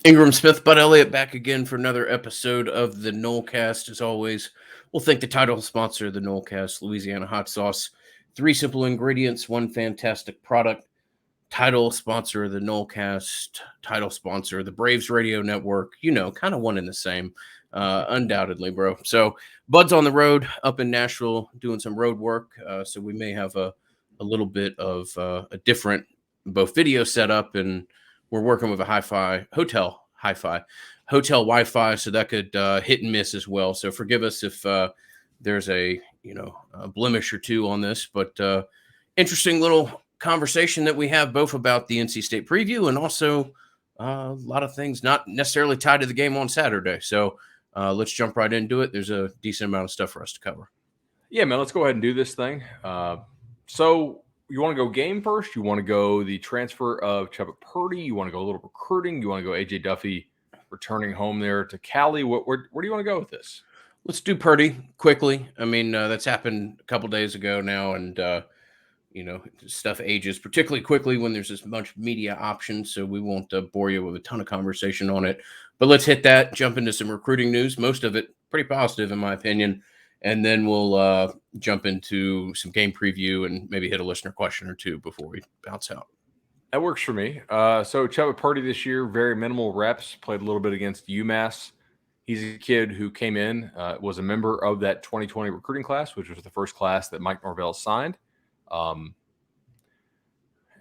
Ingram Smith, Bud Elliott back again for another episode of the Nolecast. As always, we'll thank the title sponsor of the Nolecast, Louisiana Hot Sauce. 3 simple ingredients, 1 fantastic product. Title sponsor of the Nolecast, title sponsor of the Braves Radio Network. You know, kind of one and the same, undoubtedly, bro. So, Bud's on the road up in Nashville doing some road work. So, we may have a little bit of a different both video setup, and we're working with a hotel Wi-Fi, so that could hit and miss as well. So forgive us if there's a blemish or two on this, but interesting little conversation that we have both about the NC State preview and also a lot of things not necessarily tied to the game on Saturday. So let's jump right into it. There's a decent amount of stuff for us to cover. Yeah, man, let's go ahead and do this thing. So you want to go game first? You want to go the transfer of Chubba Purdy? You want to go a little recruiting? You want to go A.J. Duffy returning home there to Cali? Where do you want to go with this? Let's do Purdy quickly. I mean, that's happened a couple days ago now, and stuff ages particularly quickly when there's this much media options. So we won't bore you with a ton of conversation on it. But let's hit that. Jump into some recruiting news. Most of it pretty positive, in my opinion. And then we'll jump into some game preview and maybe hit a listener question or two before we bounce out. That works for me. So Chubba Purdy this year, very minimal reps, played a little bit against UMass. He's a kid who came in, was a member of that 2020 recruiting class, which was the first class that Mike Norvell signed.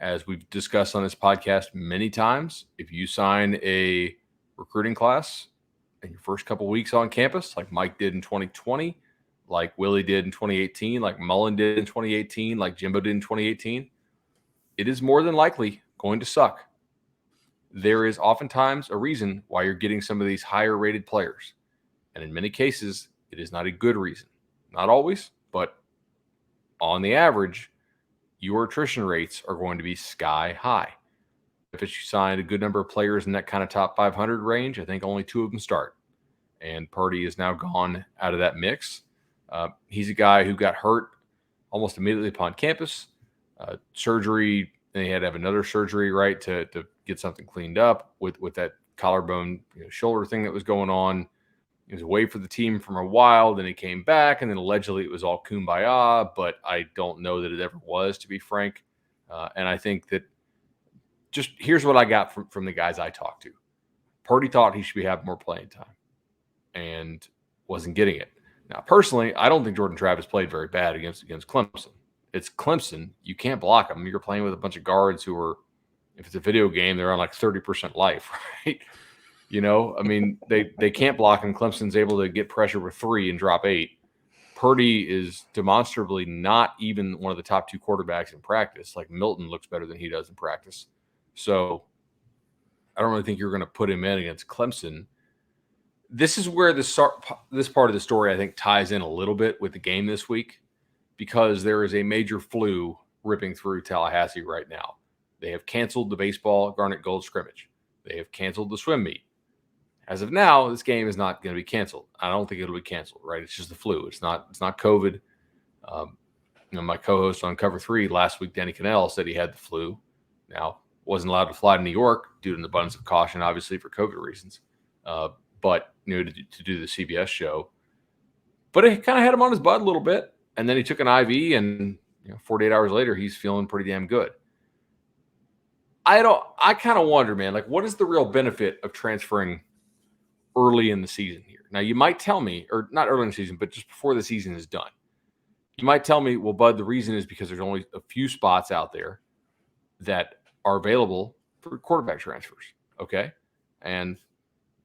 As we've discussed on this podcast many times, if you sign a recruiting class in your first couple weeks on campus, like Mike did in 2020, like Willie did in 2018, like Mullen did in 2018, like Jimbo did in 2018, it is more than likely going to suck. There is oftentimes a reason why you're getting some of these higher rated players. And in many cases, it is not a good reason. Not always, but on the average, your attrition rates are going to be sky high. If you signed a good number of players in that kind of top 500 range, I think only 2 of them start. And Purdy is now gone out of that mix. He's a guy who got hurt almost immediately upon campus. Surgery, and he had to have another surgery, right, to get something cleaned up with that collarbone shoulder thing that was going on. He was away for the team for a while, then he came back, and then allegedly it was all kumbaya, but I don't know that it ever was, to be frank. And I think that just here's what I got from the guys I talked to. Purdy thought he should be having more playing time and wasn't getting it. Now, personally, I don't think Jordan Travis played very bad against Clemson. It's Clemson. You can't block them. You're playing with a bunch of guards who are, if it's a video game, they're on like 30% life, right? I mean, they can't block him. Clemson's able to get pressure with 3 and drop 8. Purdy is demonstrably not even one of the top 2 quarterbacks in practice. Like Milton looks better than he does in practice. So I don't really think you're going to put him in against Clemson. This is where this part of the story, I think, ties in a little bit with the game this week, because there is a major flu ripping through Tallahassee right now. They have canceled the baseball Garnet Gold scrimmage. They have canceled the swim meet. As of now, this game is not going to be canceled. I don't think it'll be canceled, right? It's just the flu. It's not COVID. My co-host on Cover 3 last week, Danny Cannell, said he had the flu. Now, wasn't allowed to fly to New York due to an abundance of caution, obviously, for COVID reasons. But to do the CBS show. But it kind of had him on his butt a little bit. And then he took an IV, and 48 hours later, he's feeling pretty damn good. I kind of wonder, man, like, what is the real benefit of transferring early in the season here? Now, you might tell me, or not early in the season, but just before the season is done. You might tell me, well, Bud, the reason is because there's only a few spots out there that are available for quarterback transfers. Okay. And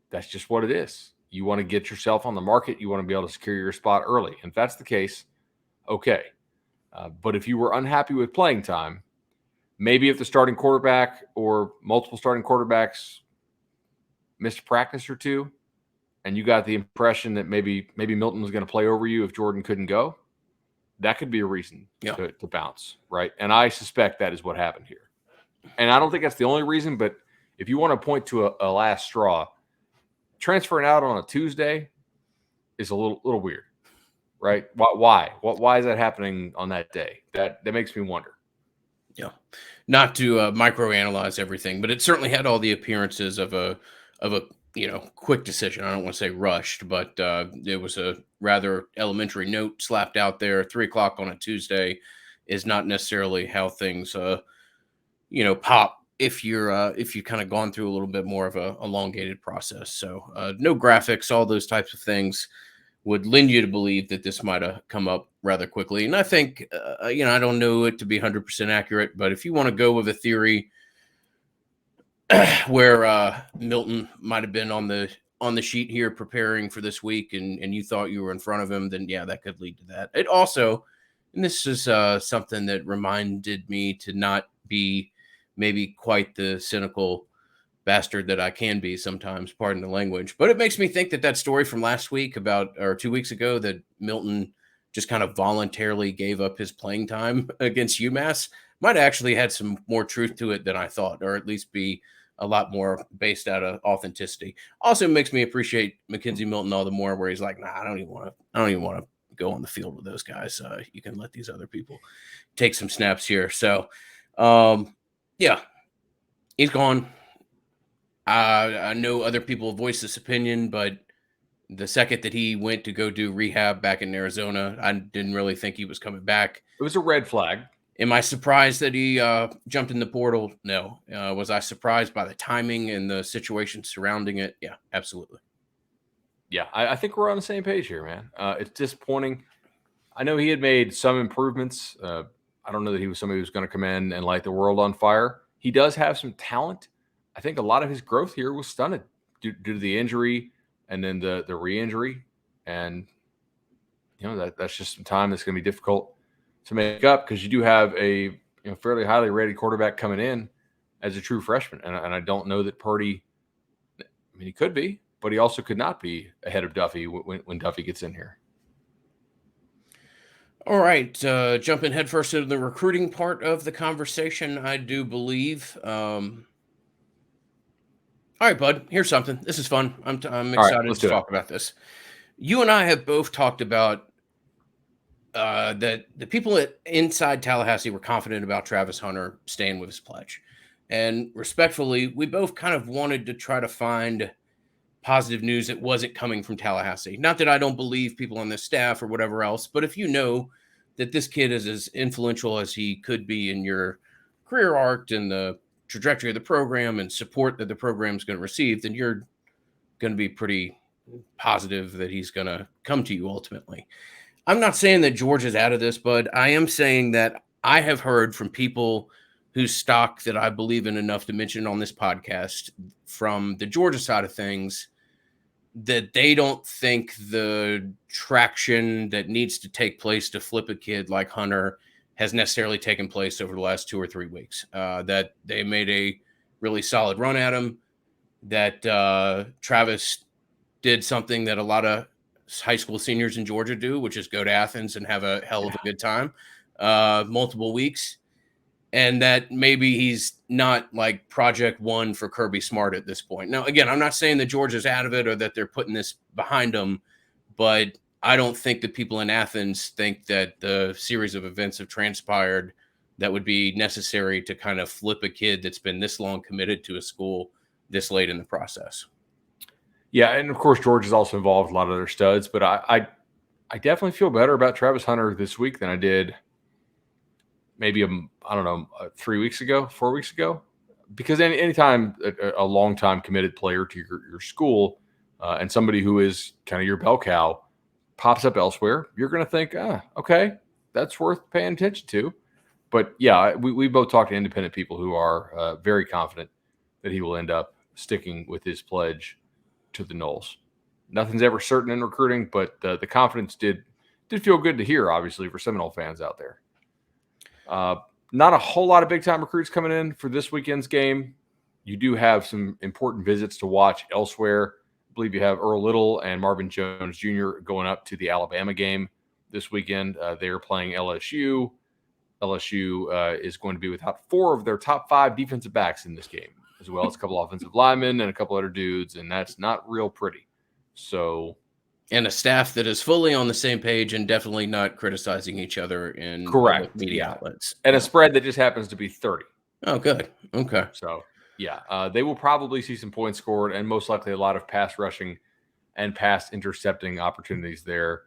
that's just what it is. You want to get yourself on the market. You want to be able to secure your spot early. And if that's the case, okay. But if you were unhappy with playing time, maybe if the starting quarterback or multiple starting quarterbacks missed a practice or 2, and you got the impression that maybe Milton was going to play over you if Jordan couldn't go, that could be a reason to bounce, right? And I suspect that is what happened here. And I don't think that's the only reason, but if you want to point to a last straw, transferring out on a Tuesday is a little weird, right? Why? Why is that happening on that day? That makes me wonder. Yeah, not to microanalyze everything, but it certainly had all the appearances of a a quick decision. I don't want to say rushed, but it was a rather elementary note slapped out there. 3:00 on a Tuesday is not necessarily how things pop if you've kind of gone through a little bit more of a elongated process. So no graphics, all those types of things would lend you to believe that this might have come up rather quickly. And I think I don't know it to be 100% accurate, but if you want to go with a theory where Milton might have been on the sheet here preparing for this week, and you thought you were in front of him, then yeah, that could lead to that. It also, and this is something that reminded me to not be maybe quite the cynical bastard that I can be sometimes, pardon the language, but it makes me think that story from last week or 2 weeks ago, that Milton just kind of voluntarily gave up his playing time against UMass, might have actually had some more truth to it than I thought, or at least be a lot more based out of authenticity. Also makes me appreciate Mackenzie Milton all the more, where he's like, nah, I don't even want to go on the field with those guys. You can let these other people take some snaps here. So, yeah, he's gone. I know other people voice this opinion, but the second that he went to go do rehab back in Arizona, I didn't really think he was coming back. It was a red flag. Am I surprised that he jumped in the portal? No. Was I surprised by the timing and the situation surrounding it? Yeah, absolutely. Yeah, I think we're on the same page here, man. It's disappointing. I know he had made some improvements. I don't know that he was somebody who's going to come in and light the world on fire. He does have some talent. I think a lot of his growth here was stunted due to the injury and then the re-injury. And, that's just some time that's going to be difficult to make up, because you do have a fairly highly rated quarterback coming in as a true freshman. And I don't know that Purdy, he could be, but he also could not be ahead of Duffy when Duffy gets in here. All right, jumping headfirst into the recruiting part of the conversation, I do believe. All right, bud, here's something. This is fun. I'm excited to talk about this. You and I have both talked about that the people inside Tallahassee were confident about Travis Hunter staying with his pledge. And respectfully, we both kind of wanted to try to find positive news that wasn't coming from Tallahassee. Not that I don't believe people on this staff or whatever else, but if you know that this kid is as influential as he could be in your career arc and the trajectory of the program and support that the program is going to receive, then you're going to be pretty positive that he's going to come to you ultimately. I'm not saying that George is out of this, but I am saying that I have heard from people whose stock that I believe in enough to mention on this podcast from the Georgia side of things, that they don't think the traction that needs to take place to flip a kid like Hunter has necessarily taken place over the last 2 or 3 weeks. That they made a really solid run at him, that Travis did something that a lot of high school seniors in Georgia do, which is go to Athens and have a hell of a good time, multiple weeks. And that maybe he's not like project one for Kirby Smart at this point. Now, again, I'm not saying that Georgia's out of it or that they're putting this behind them, but I don't think that people in Athens think that the series of events have transpired that would be necessary to kind of flip a kid that's been this long committed to a school this late in the process. Yeah, and of course, George is also involved with a lot of other studs, but I definitely feel better about Travis Hunter this week than I did maybe 4 weeks ago, because anytime a long time committed player to your school and somebody who is kind of your bell cow pops up elsewhere, you're going to think, okay, that's worth paying attention to. But yeah, we both talked to independent people who are very confident that he will end up sticking with his pledge to the Noles. Nothing's ever certain in recruiting, but the confidence did feel good to hear, obviously, for Seminole fans out there. Not a whole lot of big-time recruits coming in for this weekend's game. You do have some important visits to watch elsewhere. I believe you have Earl Little and Marvin Jones Jr. going up to the Alabama game this weekend. They are playing LSU. LSU is going to be without 4 of their top 5 defensive backs in this game, as well as a couple offensive linemen and a couple other dudes, and that's not real pretty. So, and a staff that is fully on the same page and definitely not criticizing each other in correct media outlets. And a spread that just happens to be 30. Oh, good. Okay. So, Yeah, they will probably see some points scored and most likely a lot of pass rushing and pass intercepting opportunities there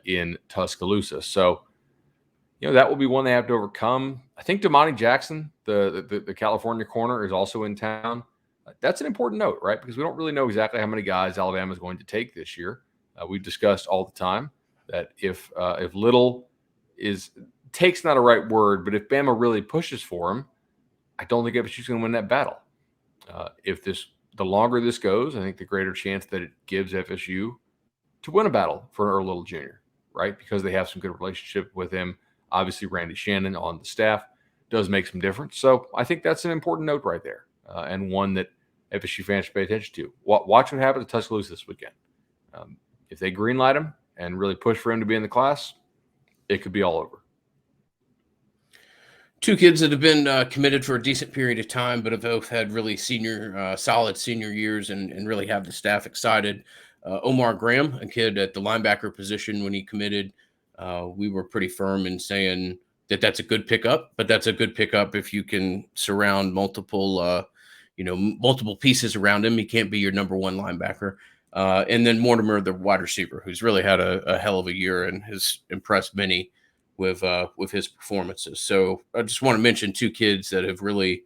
in Tuscaloosa. So, that will be one they have to overcome. I think Damani Jackson, the California corner, is also in town. That's an important note, right? Because we don't really know exactly how many guys Alabama is going to take this year. We've discussed all the time that if Little takes not a right word, but if Bama really pushes for him, I don't think FSU's going to win that battle. The longer this goes, I think the greater chance that it gives FSU to win a battle for Earl Little Jr., right? Because they have some good relationship with him. Obviously, Randy Shannon on the staff does make some difference. So I think that's an important note right there, and one that FSU fans should pay attention to. Watch what happens at Tuscaloosa this weekend. If they greenlight him and really push for him to be in the class, it could be all over. Two kids that have been committed for a decent period of time, but have both had really solid senior years and really have the staff excited. Omar Graham, a kid at the linebacker position when he committed, we were pretty firm in saying that that's a good pickup, but that's a good pickup if you can surround multiple pieces around him. He can't be your number one linebacker. And then Mortimer, the wide receiver, who's really had a hell of a year and has impressed many with his performances. So I just want to mention two kids that have really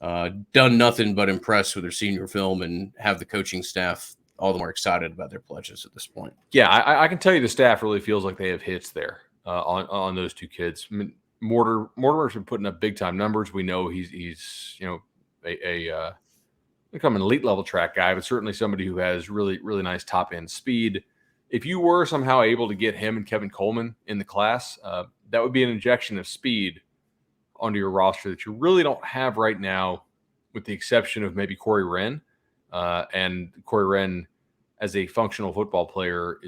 done nothing but impress with their senior film and have the coaching staff all the more excited about their pledges at this point. Yeah, I can tell you the staff really feels like they have hits there on those two kids. I mean, Mortimer's been putting up big time numbers. We know he's become an elite level track guy, but certainly somebody who has really, really nice top end speed. If you were somehow able to get him and Kevin Coleman in the class, that would be an injection of speed onto your roster that you really don't have right now, with the exception of maybe Corey Wren. And Corey Wren, as a functional football player,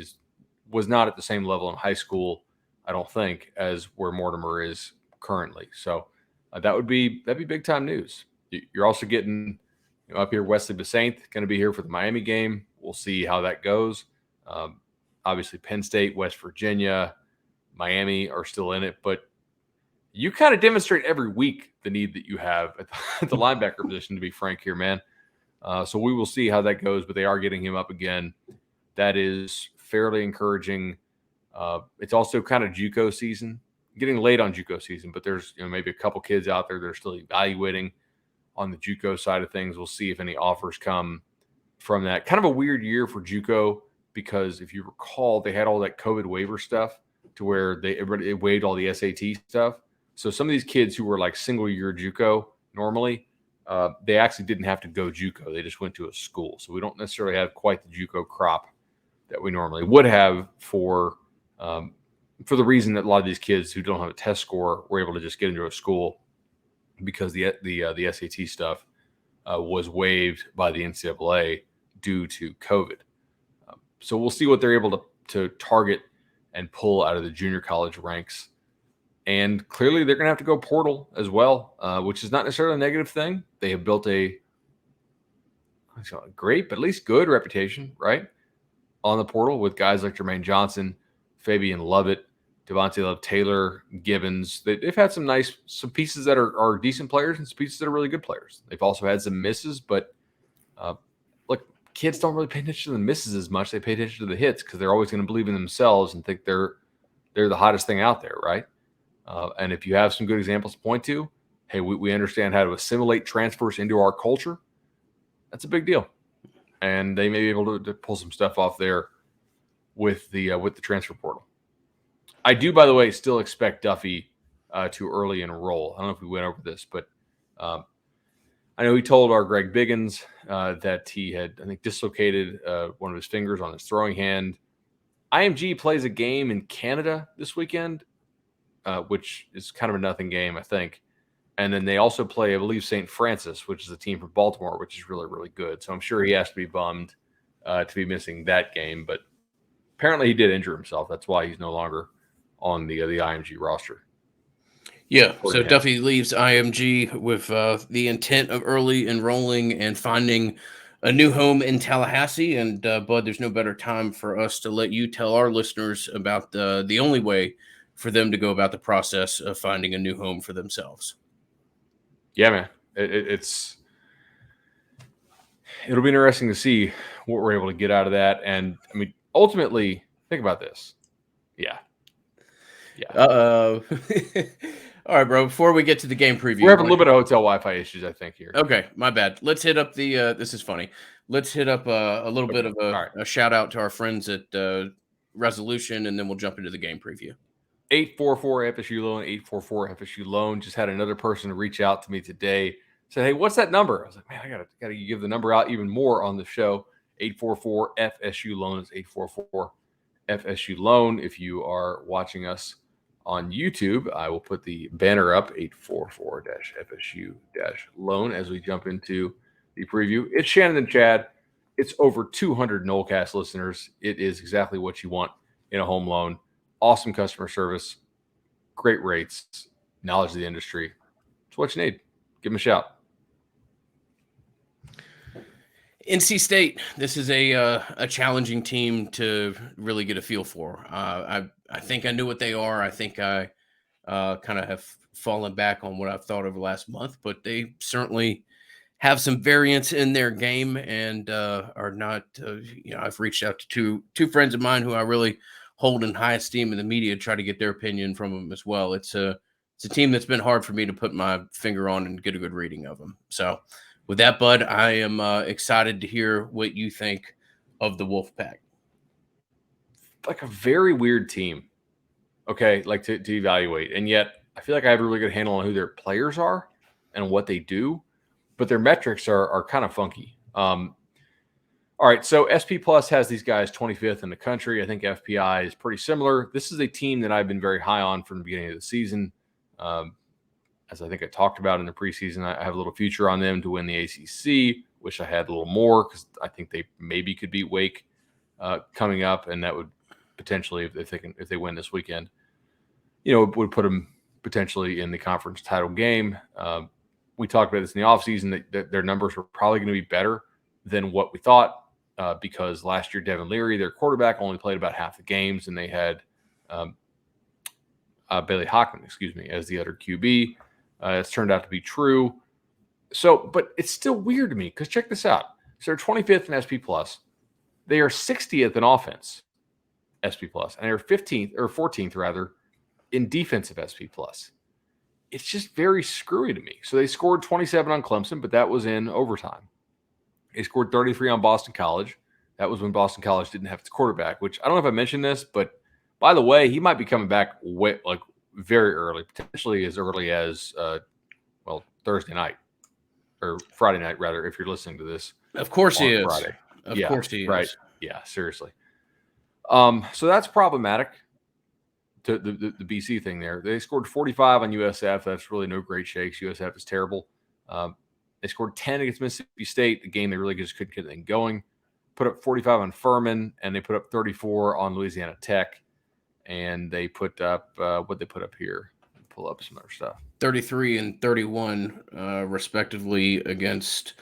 was not at the same level in high school, I don't think, as where Mortimer is currently. So that'd be big time news. You're also getting up here Wesley Besaint, going to be here for the Miami game. We'll see how that goes. Obviously, Penn State, West Virginia, Miami are still in it, but you kind of demonstrate every week the need that you have at the linebacker position, to be frank here, man. So we will see how that goes, but they are getting him up again. That is fairly encouraging. It's also kind of JUCO season, getting late on JUCO season, but there's maybe a couple kids out there that are still evaluating on the JUCO side of things. We'll see if any offers come from that. Kind of a weird year for JUCO, because if you recall, they had all that COVID waiver stuff to where they waived all the SAT stuff. So some of these kids who were like single year JUCO normally, they actually didn't have to go JUCO. They just went to a school. So we don't necessarily have quite the JUCO crop that we normally would have for the reason that a lot of these kids who don't have a test score were able to just get into a school because the SAT stuff was waived by the NCAA due to COVID. So we'll see what they're able to target and pull out of the junior college ranks. And clearly they're going to have to go portal as well, which is not necessarily a negative thing. They have built a great, but at least good reputation, right, on the portal with guys like Jermaine Johnson, Fabian Lovett, Devontae Love Taylor, Gibbons. They've had some pieces that are decent players and some pieces that are really good players. They've also had some misses, but look, kids don't really pay attention to the misses as much. They pay attention to the hits because they're always going to believe in themselves and think they're the hottest thing out there, right? And if you have some good examples to point to, hey, we understand how to assimilate transfers into our culture. That's a big deal, and they may be able to pull some stuff off there with the transfer portal. I do, by the way, still expect Duffy to early enroll. I don't know if we went over this, but I know he told our Greg Biggins that he had, I think, dislocated one of his fingers on his throwing hand. IMG plays a game in Canada this weekend, which is kind of a nothing game, I think. And then they also play, I believe, St. Francis, which is a team from Baltimore, which is really, really good. So I'm sure he has to be bummed to be missing that game. But apparently he did injure himself. That's why he's no longer on the IMG roster. Yeah, so Duffy leaves IMG with the intent of early enrolling and finding a new home in Tallahassee. And Bud, there's no better time for us to let you tell our listeners about the only way for them to go about the process of finding a new home for themselves. Yeah, man, it's it'll be interesting to see what we're able to get out of that. And I mean, ultimately, think about this. Yeah. Uh-oh. All right, bro. Before we get to the game preview, We're having a little bit of hotel Wi-Fi issues, I think, here. Okay, my bad. Let's hit up the. This is funny. Let's hit up a little bit of All right. a shout out to our friends at Resolution, and then we'll jump into the game preview. 844 FSU Loan, 844 FSU Loan. Just had another person reach out to me today. Said, hey, what's that number? I was like, man, I gotta give the number out even more on the show. 844 FSU Loan is 844 FSU Loan. If you are watching us on YouTube, I will put the banner up, 844-FSU-Loan, as we jump into the preview. It's Shannon and Chad. It's over 200 Nolecast listeners. It is exactly what you want in a home loan. Awesome customer service, great rates, knowledge of the industry. It's what you need. Give them a shout. NC State. This is a challenging team to really get a feel for. I think I knew what they are. I think I kind of have fallen back on what I've thought over the last month, but they certainly have some variance in their game and are not. I've reached out to two friends of mine who I really hold in high esteem in the media, try to get their opinion from them as well. It's a team that's been hard for me to put my finger on and get a good reading of them. So with that, Bud, I am excited to hear what you think of the Wolfpack. Like a very weird team, okay, like to evaluate. And yet I feel like I have a really good handle on who their players are and what they do, but their metrics are kind of funky. All right, so SP Plus has these guys 25th in the country. I think FPI is pretty similar. This is a team that I've been very high on from the beginning of the season. As I think I talked about in the preseason, I have a little future on them to win the ACC. Wish I had a little more because I think they maybe could beat Wake coming up, and that would potentially, if they win this weekend, would put them potentially in the conference title game. We talked about this in the offseason that their numbers were probably going to be better than what we thought. Because last year, Devin Leary, their quarterback, only played about half the games, and they had Bailey Hockman, as the other QB. It's turned out to be true. So, but it's still weird to me because check this out. So they're 25th in SP Plus. They are 60th in offense, SP Plus, and they're 15th or 14th rather in defensive SP Plus. It's just very screwy to me. So they scored 27 on Clemson, but that was in overtime. They scored 33 on Boston College. That was when Boston College didn't have its quarterback, which I don't know if I mentioned this, but by the way, he might be coming back very early, potentially as early as, Thursday night or Friday night, rather, if you're listening to this. Of course he is. Friday. Of course he is. Right. Yeah, seriously. So that's problematic. To the BC thing there. They scored 45 on USF. That's really no great shakes. USF is terrible. They scored 10 against Mississippi State, the game they really just couldn't get anything going. Put up 45 on Furman, and they put up 34 on Louisiana Tech. And they put up what they put up here. Pull up some other stuff. 33 and 31, respectively, against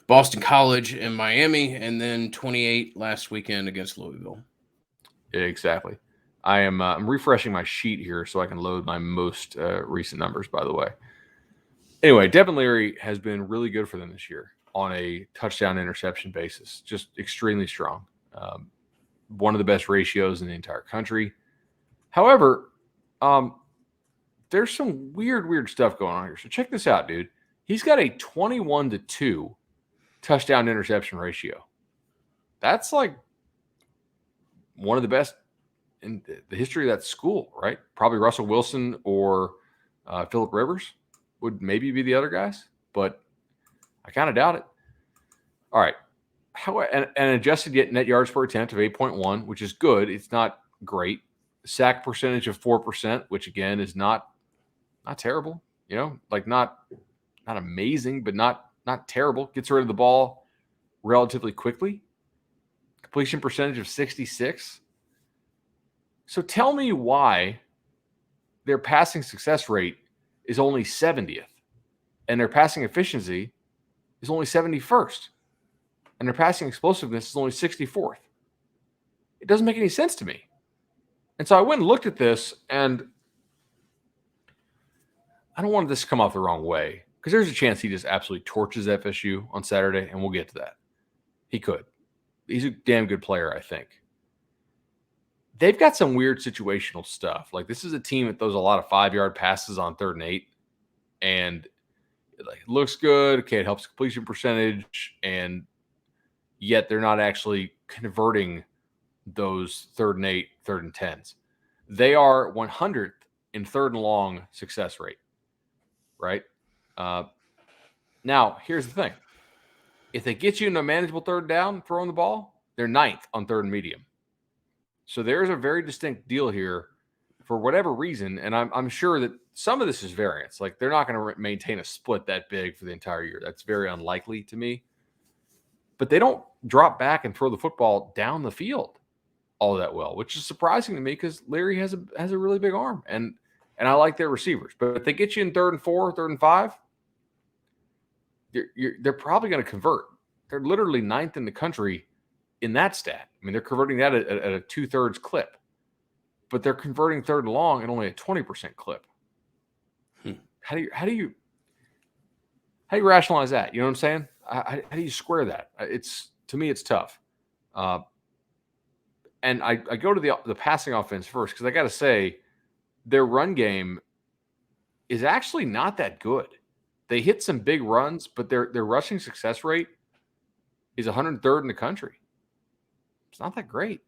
Boston College and Miami, and then 28 last weekend against Louisville. Exactly. I'm refreshing my sheet here so I can load my most recent numbers, by the way. Anyway, Devin Leary has been really good for them this year on a touchdown interception basis. Just extremely strong. One of the best ratios in the entire country. However, there's some weird stuff going on here. So check this out, dude. He's got a 21-2 touchdown interception ratio. That's like one of the best in the history of that school, right? Probably Russell Wilson or Phillip Rivers would maybe be the other guys, but I kind of doubt it. All right. An adjusted net yards per attempt of 8.1, which is good. It's not great. Sack percentage of 4%, which again is not terrible. Not amazing, but not terrible. Gets rid of the ball relatively quickly. Completion percentage of 66. So tell me why their passing success rate is only 70th, and their passing efficiency is only 71st, and their passing explosiveness is only 64th. It doesn't make any sense to me. And so I went and looked at this, and I don't want this to come off the wrong way because there's a chance he just absolutely torches FSU on Saturday, and we'll get to that. He could. He's a damn good player, I think. They've got some weird situational stuff. Like, this is a team that throws a lot of 5-yard passes on 3rd and 8, and it looks good. Okay, it helps completion percentage, and yet they're not actually converting those 3rd and 8, 3rd and 10s. They are 100th in 3rd and long success rate, right? Now, here's the thing. If they get you in a manageable 3rd down throwing the ball, they're 9th on 3rd and medium. So there's a very distinct deal here for whatever reason, and I'm sure that some of this is variance. Like, they're not going to maintain a split that big for the entire year. That's very unlikely to me. But they don't drop back and throw the football down the field all that well, which is surprising to me because Larry has a really big arm, and I like their receivers. But if they get you in 3rd and 4, 3rd and 5, they're probably going to convert. They're literally 9th in the country in that stat. I mean, they're converting that at a 2/3 clip, but they're converting 3rd and long at only a 20% clip. How do you rationalize that? You know what I'm saying? How do you square that? To me, it's tough. And I go to the passing offense first because I got to say their run game is actually not that good. They hit some big runs, but their rushing success rate is 103rd in the country. It's not that great.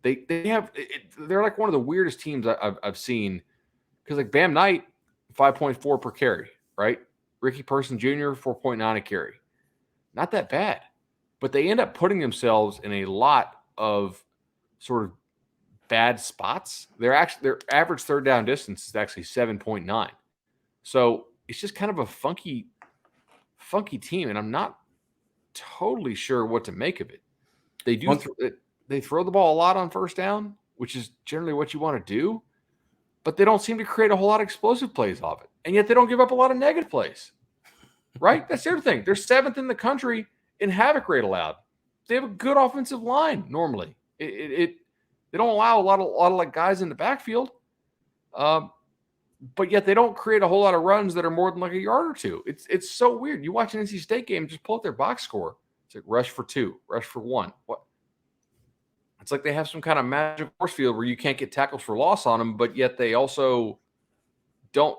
They're like one of the weirdest teams I've seen because, like, Bam Knight, 5.4 per carry, right? Ricky Person Jr., 4.9 a carry. Not that bad, but they end up putting themselves in a lot of sort of bad spots. Their average 3rd down distance is actually 7.9. So it's just kind of a funky team, and I'm not totally sure what to make of it. They throw the ball a lot on 1st down, which is generally what you want to do, but they don't seem to create a whole lot of explosive plays off it, and yet they don't give up a lot of negative plays. Right? That's the other thing. They're 7th in the country in havoc rate allowed. They have a good offensive line normally. They don't allow a lot of like guys in the backfield, but yet they don't create a whole lot of runs that are more than like a yard or two. It's so weird. You watch an NC State game, just pull up their box score. It's like rush for 2, rush for 1. What? It's like they have some kind of magic force field where you can't get tackles for loss on them, but yet they also don't.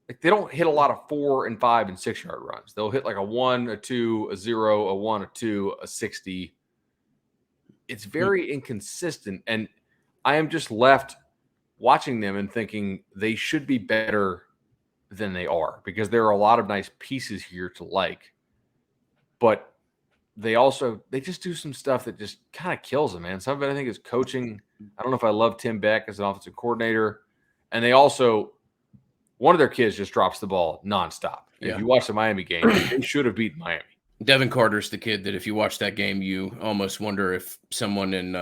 Like, they don't hit a lot of 4 and 5 and 6 yard runs. They'll hit like a 1, a 2, a 0, a 1, a 2, a 60. It's very inconsistent. And I am just left watching them and thinking they should be better than they are because there are a lot of nice pieces here to like. But they just do some stuff that just kind of kills them, man. Some of it I think is coaching. I don't know if I love Tim Beck as an offensive coordinator. And they also, one of their kids just drops the ball nonstop. Yeah. If you watch the Miami game, they should have beaten Miami. Devin Carter's the kid that if you watch that game, you almost wonder if someone in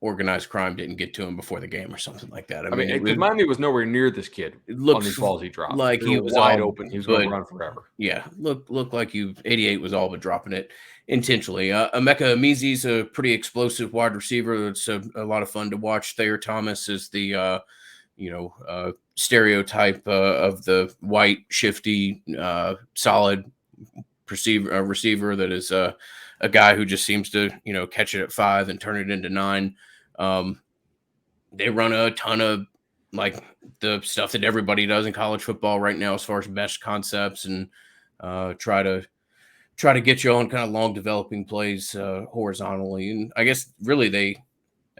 organized crime didn't get to him before the game or something like that. I mean Miami was nowhere near this kid on these balls he dropped. Like he was wide open. He was going to run forever. Yeah, looked like 88 was all but dropping it intentionally. Emeka Emezi's a pretty explosive wide receiver. It's a lot of fun to watch. Thayer Thomas is the stereotype of the white, shifty, solid receiver that is a guy who just seems to catch it at 5 and turn it into 9. They run a ton of like the stuff that everybody does in college football right now as far as mesh concepts and try to get you on kind of long developing plays horizontally. And I guess really they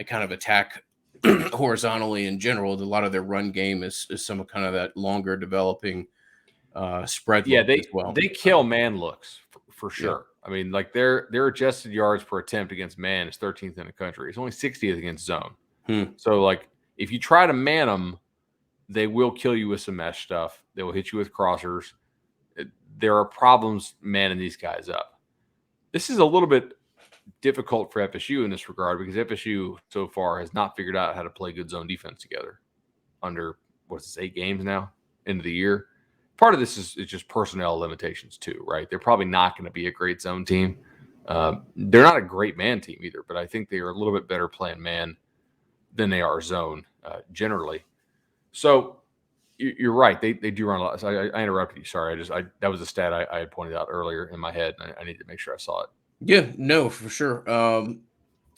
kind of attack horizontally in general. A lot of their run game is some kind of that longer developing spread. Yeah, they kill man looks for sure. Yeah. I mean, like their adjusted yards per attempt against man is 13th in the country. It's only 60th against zone. So like if you try to man them, they will kill you with some mesh stuff. They will hit you with crossers. There are problems manning these guys up. This is a little bit difficult for FSU in this regard because FSU so far has not figured out how to play good zone defense together under 8 games now into the year. Part of this is just personnel limitations too, right? They're probably not going to be a great zone team. They're not a great man team either, but I think they are a little bit better playing man than they are zone generally. So you're right. They do run a lot. So I interrupted you. Sorry. That was a stat I had pointed out earlier in my head. And I need to make sure I saw it. Yeah, no, for sure.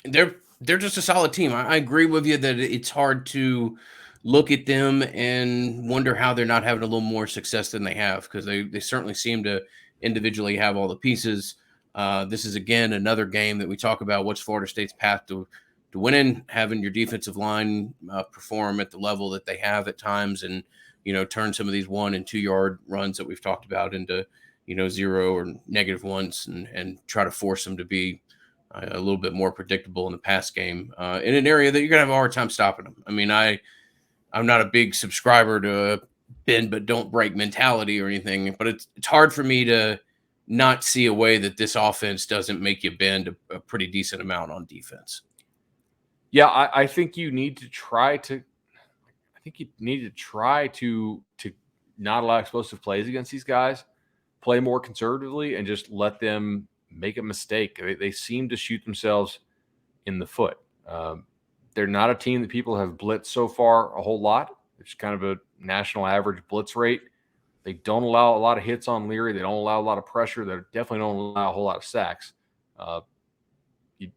They're just a solid team. I agree with you that it's hard to look at them and wonder how they're not having a little more success than they have, because they certainly seem to individually have all the pieces. This is again another game that we talk about. What's Florida State's path to winning? Having your defensive line perform at the level that they have at times, and turn some of these 1 and 2 yard runs that we've talked about into 0 or negative ones, and try to force them to be a little bit more predictable in the pass game in an area that you're gonna have a hard time stopping them. I mean, I'm not a big subscriber to a bend but don't break mentality or anything, but it's hard for me to not see a way that this offense doesn't make you bend a pretty decent amount on defense. Yeah, I think you need to try to. I think you need to try to not allow explosive plays against these guys. Play more conservatively and just let them make a mistake. They seem to shoot themselves in the foot. They're not a team that people have blitzed so far a whole lot. It's kind of a national average blitz rate. They don't allow a lot of hits on Leary. They don't allow a lot of pressure. They definitely don't allow a whole lot of sacks. You,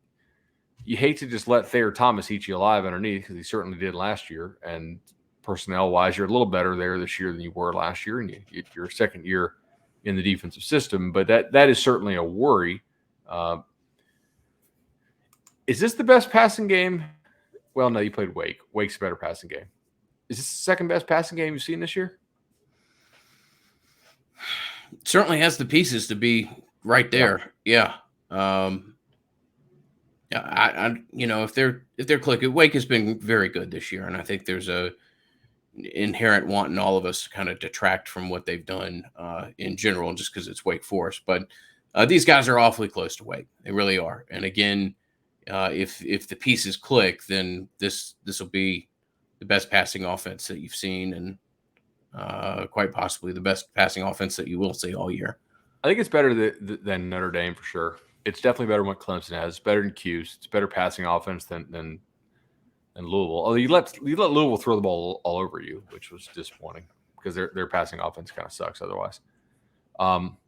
you hate to just let Thayer Thomas eat you alive underneath, because he certainly did last year. And personnel-wise, you're a little better there this year than you were last year, and your second year in the defensive system. But that is certainly a worry. Is this the best passing game? Well, no, you played Wake. Wake's a better passing game. Is this the second best passing game you've seen this year? Certainly has the pieces to be right there. Yeah. Yeah. If they're clicking, Wake has been very good this year, and I think there's a inherent want in all of us to kind of detract from what they've done in general, just because it's Wake Forest. But these guys are awfully close to Wake. They really are. And again, if the pieces click, then this will be the best passing offense that you've seen, and quite possibly the best passing offense that you will see all year. I think it's better than Notre Dame for sure. It's definitely better than what Clemson has. It's better than Cuse. It's better passing offense than Louisville. Although you let Louisville throw the ball all over you, which was disappointing because their passing offense kind of sucks otherwise. All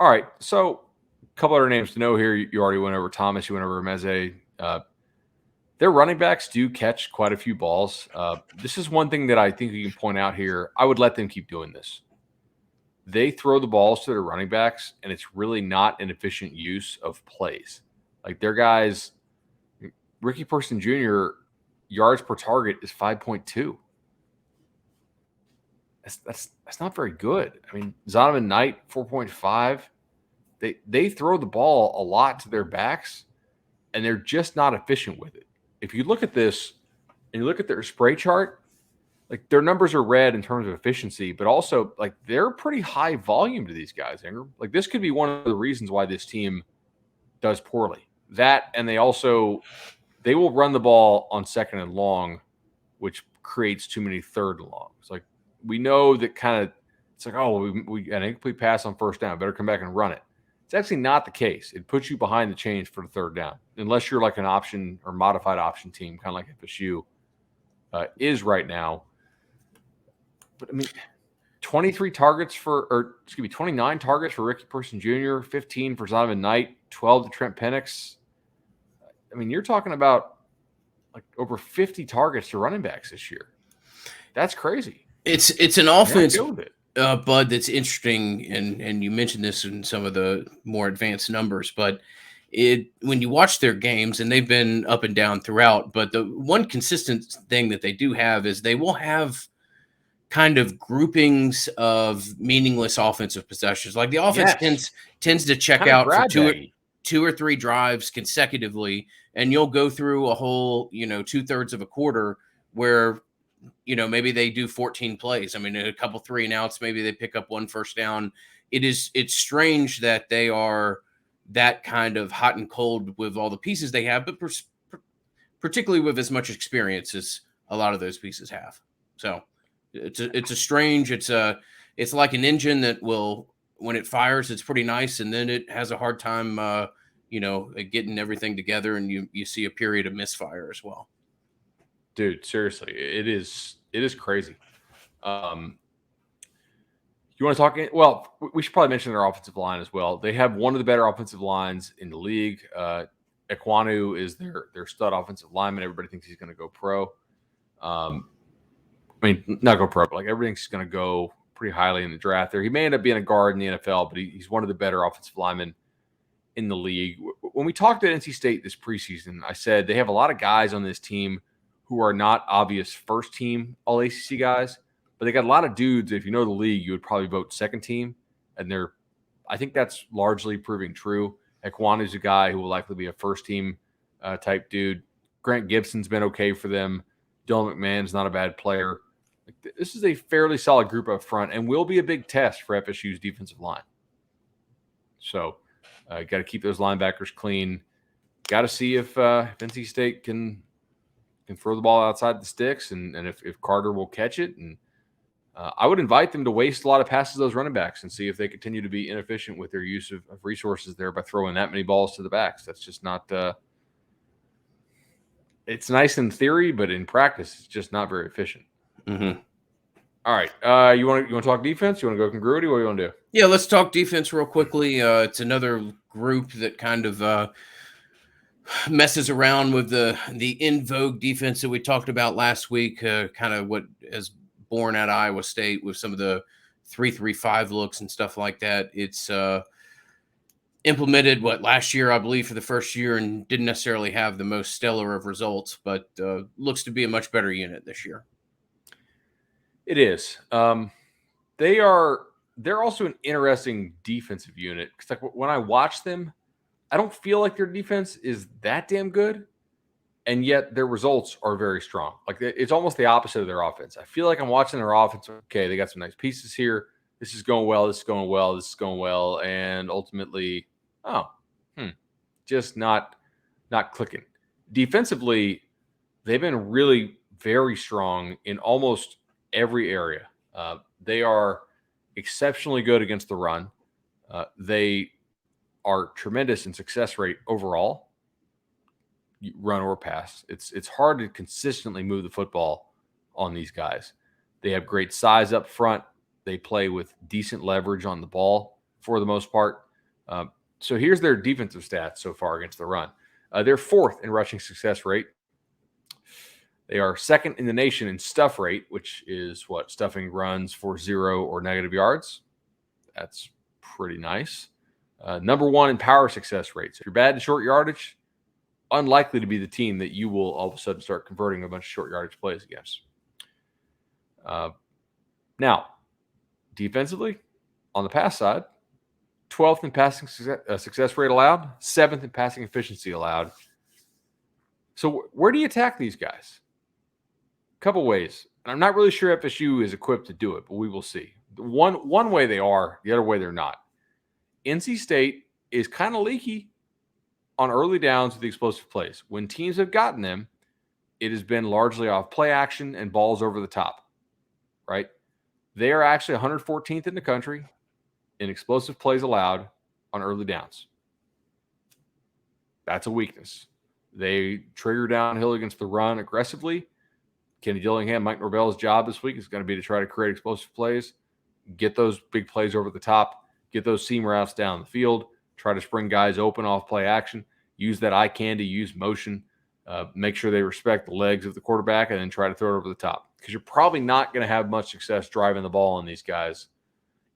right, so a couple other names to know here. You already went over Thomas. You went over Meze. Their running backs do catch quite a few balls. This is one thing that I think you can point out here. I would let them keep doing this. They throw the balls to their running backs, and it's really not an efficient use of plays. Like their guys, Ricky Person Jr., yards per target is 5.2. That's not very good. I mean, Zonovan Knight, 4.5. They throw the ball a lot to their backs, and they're just not efficient with it. If you look at this and you look at their spray chart, like their numbers are red in terms of efficiency, but also like they're pretty high volume to these guys, Ingram. Like this could be one of the reasons why this team does poorly. That, and they will run the ball on second and long, which creates too many third and longs. Like we know that kind of it's like, oh, we an incomplete pass on first down, better come back and run it. It's actually not the case. It puts you behind the chains for the third down, unless you're like an option or modified option team, kind of like FSU is right now. But I mean, 29 targets for Ricky Person Jr., 15 for Zonovan Knight, 12 to Trent Penix. I mean, you're talking about like over 50 targets to running backs this year. That's crazy. It's an offense, Bud, that's interesting, and you mentioned this in some of the more advanced numbers, but when you watch their games, and they've been up and down throughout, but the one consistent thing that they do have is they will have kind of groupings of meaningless offensive possessions. Like the offense tends to check out for two or three drives consecutively, and you'll go through a whole 2/3 of a quarter where maybe they do 14 plays. I mean, a couple 3 and outs, maybe they pick up 1 first down. It's strange that they are that kind of hot and cold with all the pieces they have, but particularly with as much experience as a lot of those pieces have. So it's like an engine that will, when it fires, it's pretty nice, and then it has a hard time getting everything together, and you see a period of misfire as well. Dude, seriously, it is crazy. You want to talk? Well, we should probably mention their offensive line as well. They have one of the better offensive lines in the league. Ekwonu is their stud offensive lineman. Everybody thinks he's going to go pro. I mean, not go pro, but like everything's going to go pretty highly in the draft there. He may end up being a guard in the NFL, but he's one of the better offensive linemen in the league. When we talked at NC State this preseason, I said they have a lot of guys on this team who are not obvious first team All ACC guys, but they got a lot of dudes. If you know the league, you would probably vote second team, and I think that's largely proving true. Ekwanu's a guy who will likely be a first team type dude. Grant Gibson's been okay for them. Dylan McMahon's not a bad player. This is a fairly solid group up front and will be a big test for FSU's defensive line. So, got to keep those linebackers clean. Got to see if NC State can throw the ball outside the sticks and if Carter will catch it. And I would invite them to waste a lot of passes to those running backs and see if they continue to be inefficient with their use of resources there by throwing that many balls to the backs. That's just not it's nice in theory, but in practice, it's just not very efficient. Mm-hmm. All right. You want to talk defense? You want to go congruity? What do you want to do? Yeah, let's talk defense real quickly. It's another group that kind of messes around with the in vogue defense that we talked about last week. Kind of what is born out of Iowa State with some of the 3-3-5 looks and stuff like that. It's implemented last year, I believe, for the first year, and didn't necessarily have the most stellar of results, but looks to be a much better unit this year. It is. They're also an interesting defensive unit because like when I watch them, I don't feel like their defense is that damn good, and yet their results are very strong. Like it's almost the opposite of their offense. I feel like I'm watching their offense. Okay, they got some nice pieces here. This is going well. This is going well. This is going well, and ultimately, just not clicking. Defensively, they've been really very strong in almost every area. They are exceptionally good against the run. They are tremendous in success rate overall, run or pass. It's hard to consistently move the football on these guys. They have great size up front. They play with decent leverage on the ball for the most part. So here's their defensive stats so far against the run. They're fourth in rushing success rate. They are second in the nation in stuff rate, which is stuffing runs for 0 or negative yards. That's pretty nice. Number one in power success rates. If you're bad in short yardage, unlikely to be the team that you will all of a sudden start converting a bunch of short yardage plays against. Now, defensively, on the pass side, 12th in passing success rate allowed, 7th in passing efficiency allowed. So where do you attack these guys? A couple ways. And I'm not really sure FSU is equipped to do it, but we will see. One way they are, the other way they're not. NC State is kind of leaky on early downs with the explosive plays. When teams have gotten them, it has been largely off play action and balls over the top, right? They are actually 114th in the country in explosive plays allowed on early downs. That's a weakness. They trigger downhill against the run aggressively. Kenny Dillingham, Mike Norvell's job this week is going to be to try to create explosive plays, get those big plays over the top, get those seam routes down the field, try to spring guys open off play action, use that eye candy, use motion, make sure they respect the legs of the quarterback, and then try to throw it over the top. Because you're probably not going to have much success driving the ball on these guys,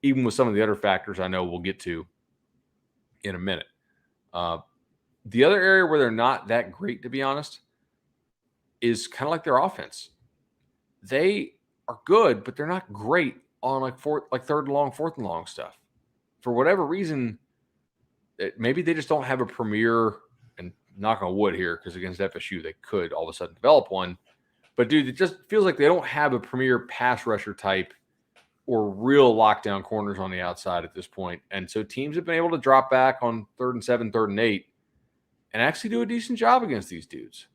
even with some of the other factors I know we'll get to in a minute. The other area where they're not that great, to be honest, is kind of like their offense. They are good, but they're not great on third and long, fourth and long stuff. For whatever reason, maybe they just don't have a premier, and knock on wood here, because against FSU they could all of a sudden develop one. But dude, it just feels like they don't have a premier pass rusher type or real lockdown corners on the outside at this point. And so teams have been able to drop back on 3rd and 7, 3rd and 8, and actually do a decent job against these dudes.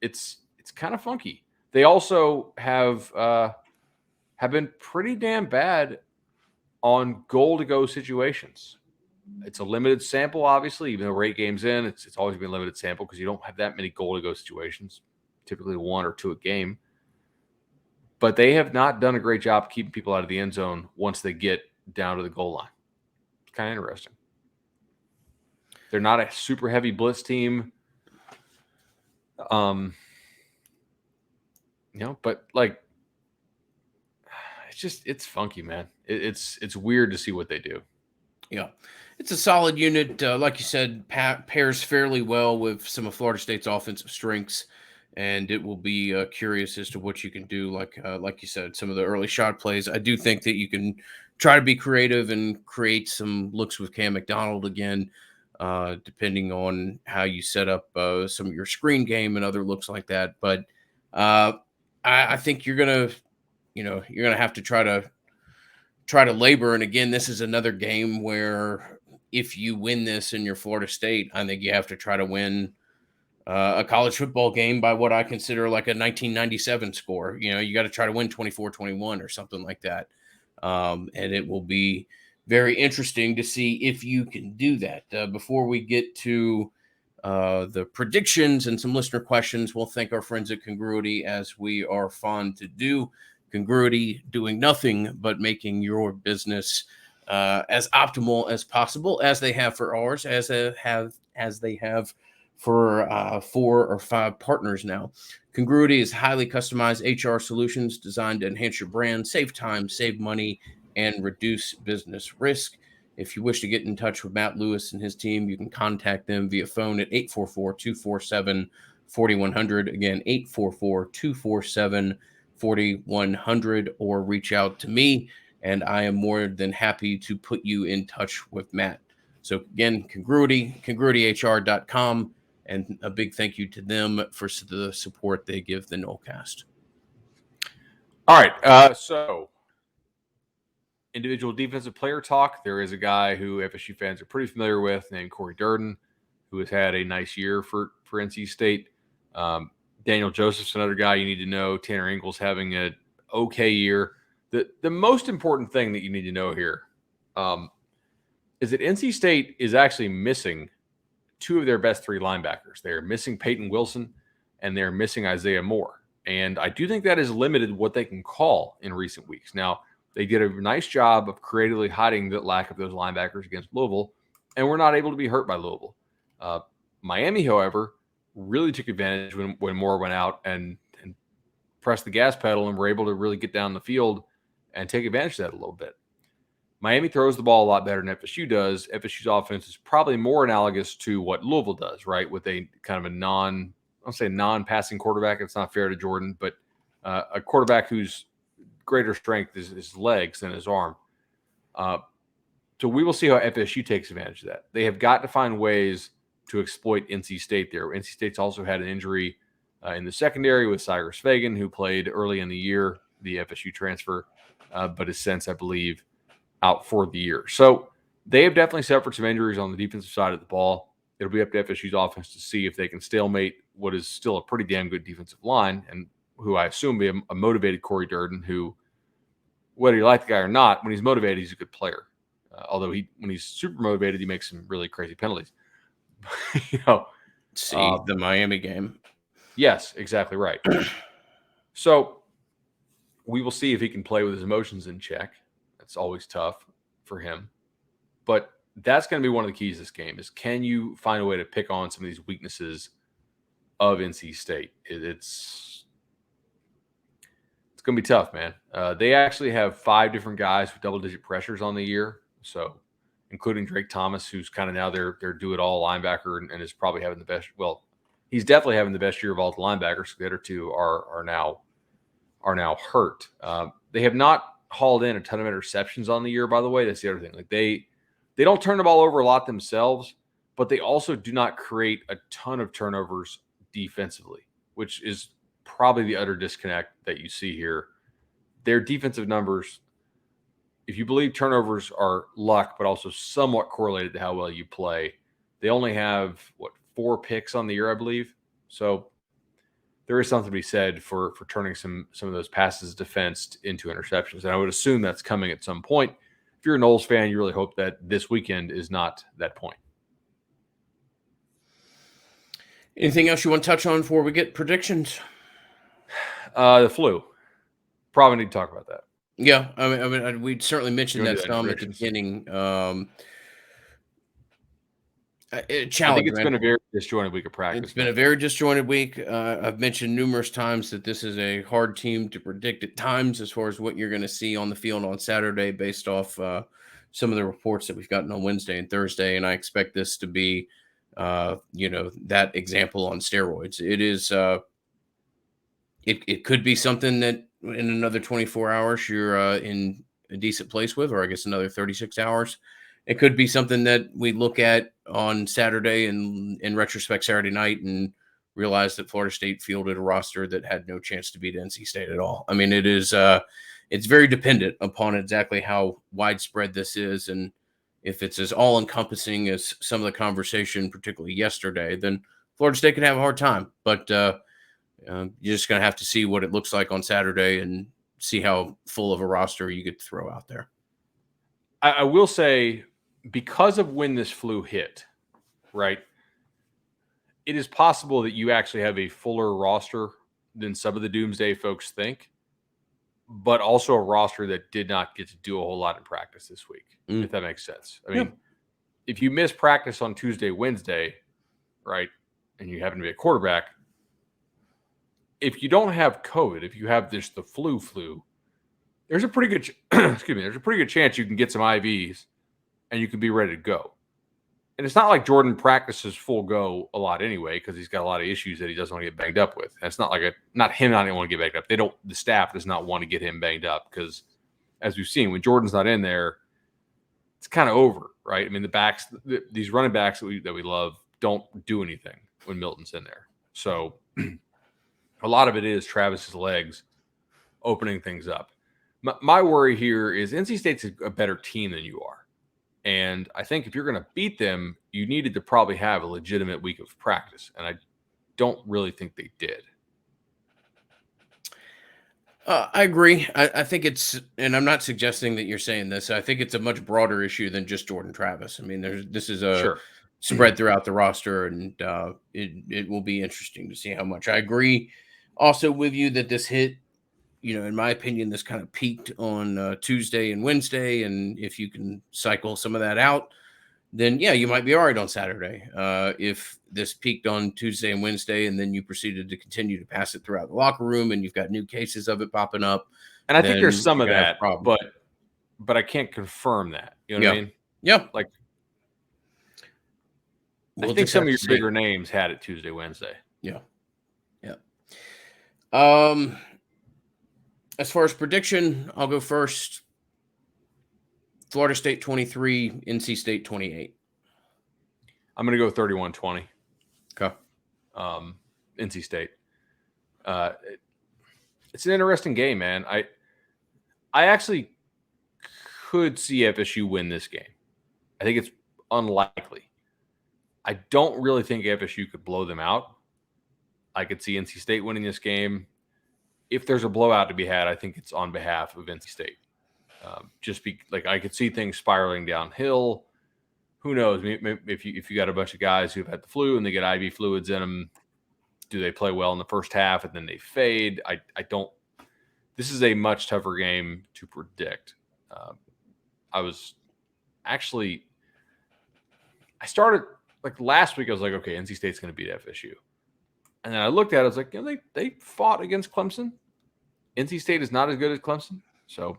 It's kind of funky. They also have been pretty damn bad on goal-to-go situations. It's a limited sample, obviously, even though we're 8 games in. It's always been a limited sample because you don't have that many goal-to-go situations, typically 1 or 2 a game. but they have not done a great job keeping people out of the end zone once they get down to the goal line. It's kind of interesting. They're not a super heavy blitz team. But like, it's funky, man. It's weird to see what they do. Yeah, it's a solid unit. Like you said, pairs fairly well with some of Florida State's offensive strengths, and it will be curious as to what you can do. Like you said, some of the early shot plays. I do think that you can try to be creative and create some looks with Cam McDonald again, depending on how you set up some of your screen game and other looks like that. But I think you're gonna have to try to labor. And again, this is another game where if you win this in your Florida State, I think you have to try to win a college football game by what I consider like a 1997 score. You got to try to win 24-21 or something like that. And it will be very interesting to see if you can do that. Before we get to the predictions and some listener questions, we'll thank our friends at Congruity, as we are fond to do. Congruity, doing nothing but making your business as optimal as possible, as they have for ours, as they have for 4 or 5 partners now. Congruity is highly customized HR solutions designed to enhance your brand, save time, save money, and reduce business risk. If you wish to get in touch with Matt Lewis and his team, you can contact them via phone at 844-247-4100. Again, 844-247-4100, or reach out to me, and I am more than happy to put you in touch with Matt. So again, congruityhr.com, and a big thank you to them for the support they give the Nolecast. All right, so individual defensive player talk. There is a guy who FSU fans are pretty familiar with named Corey Durden, who has had a nice year for NC State. Daniel Joseph's another guy you need to know. Tanner Ingles having an okay year. The most important thing that you need to know here is that NC State is actually missing 2 of their best 3 linebackers. They're missing Peyton Wilson, and they're missing Isaiah Moore. And I do think that has limited what they can call in recent weeks. Now, they did a nice job of creatively hiding the lack of those linebackers against Louisville, and were not able to be hurt by Louisville. Miami, however, really took advantage when Moore went out and pressed the gas pedal, and were able to really get down the field and take advantage of that a little bit. Miami throws the ball a lot better than FSU does. FSU's offense is probably more analogous to what Louisville does, right? With a kind of a non-passing quarterback. It's not fair to Jordan, but a quarterback whose greater strength is his legs than his arm. So we will see how FSU takes advantage of that. They have got to find ways to exploit NC State there. NC State's also had an injury in the secondary with Cyrus Fagan, who played early in the year, the FSU transfer, but has since, I believe, out for the year. So they have definitely suffered some injuries on the defensive side of the ball. It'll be up to FSU's offense to see if they can stalemate what is still a pretty damn good defensive line, and who I assume be a motivated Corey Durden, who, whether you like the guy or not, when he's motivated, he's a good player. Although when he's super motivated, he makes some really crazy penalties. The Miami game. Yes, exactly right. So we will see if he can play with his emotions in check. That's always tough for him. But that's going to be one of the keys to this game, is can you find a way to pick on some of these weaknesses of NC State? It's going to be tough, man. They actually have 5 different guys with double-digit pressures on the year, so including Drake Thomas, who's kind of now their do-it-all linebacker and is probably having the best – well, he's definitely having the best year of all the linebackers. The other 2 are now hurt. They have not hauled in a ton of interceptions on the year, by the way. That's the other thing. Like they don't turn the ball over a lot themselves, but they also do not create a ton of turnovers defensively, which is probably the utter disconnect that you see here. Their defensive numbers, if you believe turnovers are luck, but also somewhat correlated to how well you play, they only have 4 picks on the year, I believe. So there is something to be said for turning some of those passes defensed into interceptions. And I would assume that's coming at some point. If you're a Noles fan, you really hope that this weekend is not that point. Anything else you want to touch on before we get predictions? The flu. Probably need to talk about that. Yeah, I mean, we certainly mentioned that That some at the predictions. beginning. I Challenge, think it's man. been a very disjointed week of practice. It's been a very disjointed week. I've mentioned numerous times that this is a hard team to predict at times as far as what you're going to see on the field on Saturday based off some of the reports that we've gotten on Wednesday and Thursday. And I expect this to be, that example on steroids. It is, it could be something that in another 24 hours you're in a decent place with, or I guess another 36 hours. It could be something that we look at on Saturday and in retrospect Saturday night and realize that Florida State fielded a roster that had no chance to beat NC State at all. I mean, it's very dependent upon exactly how widespread this is. And if it's as all encompassing as some of the conversation, particularly yesterday, then Florida State could have a hard time. But you're just going to have to see what it looks like on Saturday and see how full of a roster you could throw out there. I will say, because of when this flu hit, right, it is possible that you actually have a fuller roster than some of the doomsday folks think, but also a roster that did not get to do a whole lot in practice this week, if that makes sense. I mean, if you miss practice on Tuesday, Wednesday, right, and you happen to be a quarterback, if you don't have COVID, if you have the flu, there's a pretty good there's a pretty good chance you can get some IVs and you can be ready to go. And it's not like Jordan practices full go a lot anyway, because he's got a lot of issues that he doesn't want to get banged up with. And it's not like not him not want to get banged up. The staff does not want to get him banged up, because as we've seen, when Jordan's not in there, it's kind of over, right? I mean, these running backs that we love don't do anything when Milton's in there. So a lot of it is Travis's legs opening things up. My worry here is NC State's a better team than you are. And I think if you're going to beat them, you needed to probably have a legitimate week of practice. And I don't really think they did. I agree. I think it's, and I'm not suggesting that you're saying this, I think it's a much broader issue than just Jordan Travis. I mean, this is a spread throughout the roster, and it will be interesting to see how much. I agree also with you that this hit, in my opinion, this kind of peaked on Tuesday and Wednesday. And if you can cycle some of that out, then yeah, you might be all right on Saturday. If this peaked on Tuesday and Wednesday, and then you proceeded to continue to pass it throughout the locker room, and you've got new cases of it popping up, and I think there's some of that, but I can't confirm that. You know what I mean? Yeah. Like, I think some of your bigger names had it Tuesday, Wednesday. Yeah. As far as prediction, I'll go first. Florida State 23, NC State 28. I'm going to go 31-20. Okay. NC State. It's an interesting game, man. I actually could see FSU win this game. I think it's unlikely. I don't really think FSU could blow them out. I could see NC State winning this game. If there's a blowout to be had, I think it's on behalf of NC State. I could see things spiraling downhill. Who knows? If you got a bunch of guys who've had the flu and they get IV fluids in them, do they play well in the first half and then they fade? I don't. This is a much tougher game to predict. I started last week. I was like, okay, NC State's going to beat FSU. And then I looked at it, I was like, they fought against Clemson. NC State is not as good as Clemson. So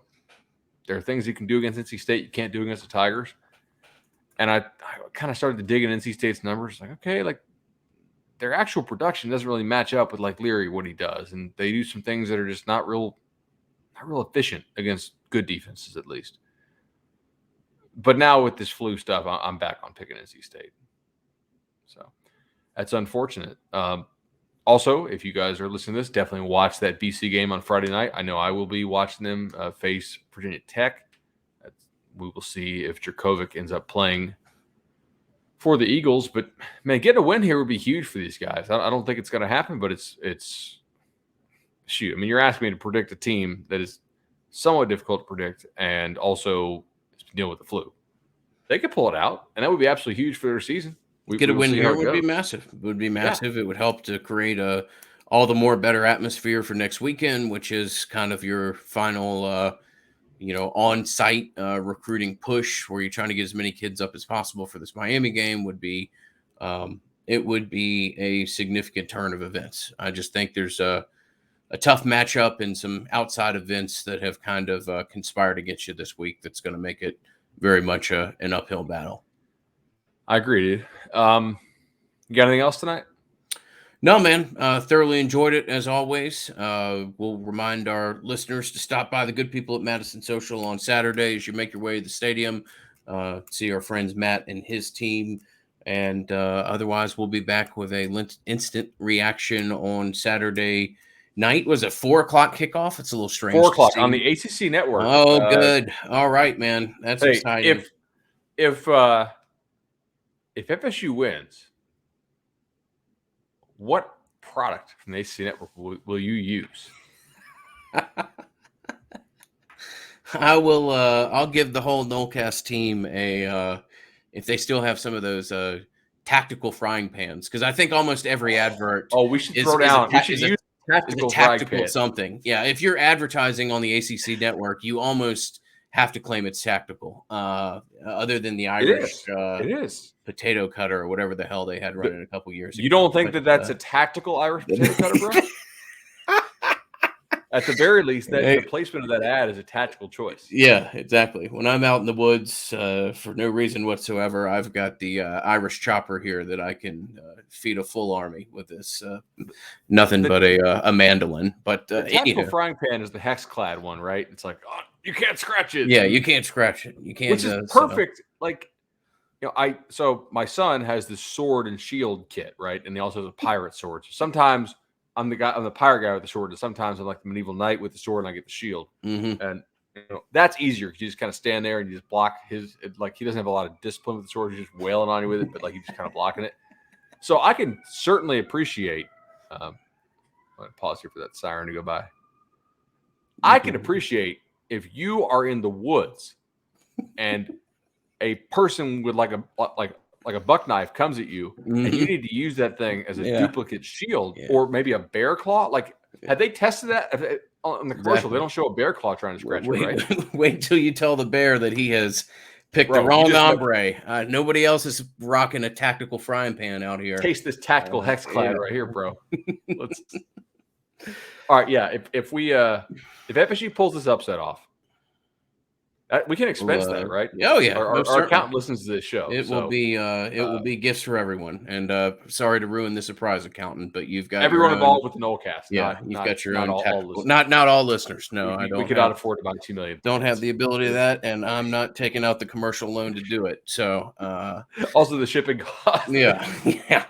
there are things you can do against NC State you can't do against the Tigers. And I kind of started to dig in NC State's numbers. Like, okay, their actual production doesn't really match up with Leary, what he does. And they do some things that are just not real efficient against good defenses, at least. But now with this flu stuff, I'm back on picking NC State. So that's unfortunate. Also, if you guys are listening to this, definitely watch that BC game on Friday night. I know I will be watching them face Virginia Tech. We will see if Djokovic ends up playing for the Eagles. But, man, getting a win here would be huge for these guys. I don't think it's going to happen, but it's shoot. I mean, you're asking me to predict a team that is somewhat difficult to predict and also deal with the flu. They could pull it out, and that would be absolutely huge for their season. Get a win here would be massive. It would be massive. Yeah. It would help to create a all the more better atmosphere for next weekend, which is kind of your final, on-site recruiting push where you're trying to get as many kids up as possible for this Miami game it would be a significant turn of events. I just think there's a tough matchup and some outside events that have kind of conspired against you this week that's going to make it very much an uphill battle. I agree, dude. You got anything else tonight? No, man. Thoroughly enjoyed it as always. We'll remind our listeners to stop by the good people at Madison Social on Saturday as you make your way to the stadium. See our friends Matt and his team. And otherwise, we'll be back with a instant reaction on Saturday night. Was it 4:00 kickoff? It's a little strange. 4:00 on the ACC network. Oh, good. All right, man. That's exciting. If FSU wins, what product from the ACC network will you use? I will. I'll give the whole Nolecast team if they still have some of those tactical frying pans, because I think almost every advert. Oh, we should throw down. We should use tactical something. Yeah, if you're advertising on the ACC network, you almost have to claim it's tactical. Other than the Irish, it is potato cutter or whatever the hell they had running a couple years ago. You don't think that's a tactical Irish potato cutter, bro? At the very least, the placement of that ad is a tactical choice. Yeah, exactly. When I'm out in the woods for no reason whatsoever, I've got the Irish chopper here that I can feed a full army with this. Nothing but a mandolin. But the tactical frying pan is the hex-clad one, right? It's like, oh, you can't scratch it. Yeah, you can't scratch it. You can't. Which is perfect. So my son has this sword and shield kit, right? And he also has a pirate sword. So sometimes I'm the pirate guy with the sword, and sometimes I'm like the medieval knight with the sword, and I get the shield. Mm-hmm. And that's easier because you just kind of stand there and you just block his. He doesn't have a lot of discipline with the sword; he's just wailing on you with it, but he's just kind of blocking it. So I can certainly appreciate. I'm gonna pause here for that siren to go by. I can appreciate if you are in the woods, and a person with like a buck knife comes at you, and you need to use that thing as a duplicate shield, or maybe a bear claw. Had they tested that on the commercial? Exactly. They don't show a bear claw trying to scratch you, right? Wait till you tell the bear that he has picked the wrong hombre. Nobody else is rocking a tactical frying pan out here. Taste this tactical hex clad right here, bro. All right, yeah. If FSU pulls this upset off, we can expense that, right? Oh yeah, our accountant listens to this show. It will be gifts for everyone. And sorry to ruin the surprise, accountant, but you've got everyone involved with the Nolecast. Yeah, you've got your own tactical. Not all listeners. No, I don't. We could not afford to buy 2 million. Don't have the ability of that, and I'm not taking out the commercial loan to do it. So also the shipping cost. Yeah.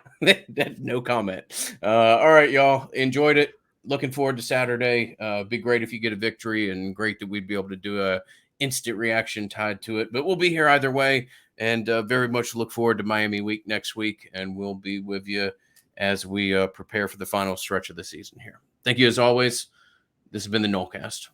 No comment. All right, y'all. Enjoyed it. Looking forward to Saturday. Be great if you get a victory, and great that we'd be able to do a instant reaction tied to it. But we'll be here either way, and very much look forward to Miami week next week, and we'll be with you as we prepare for the final stretch of the season here. Thank you as always. This has been the Nolecast.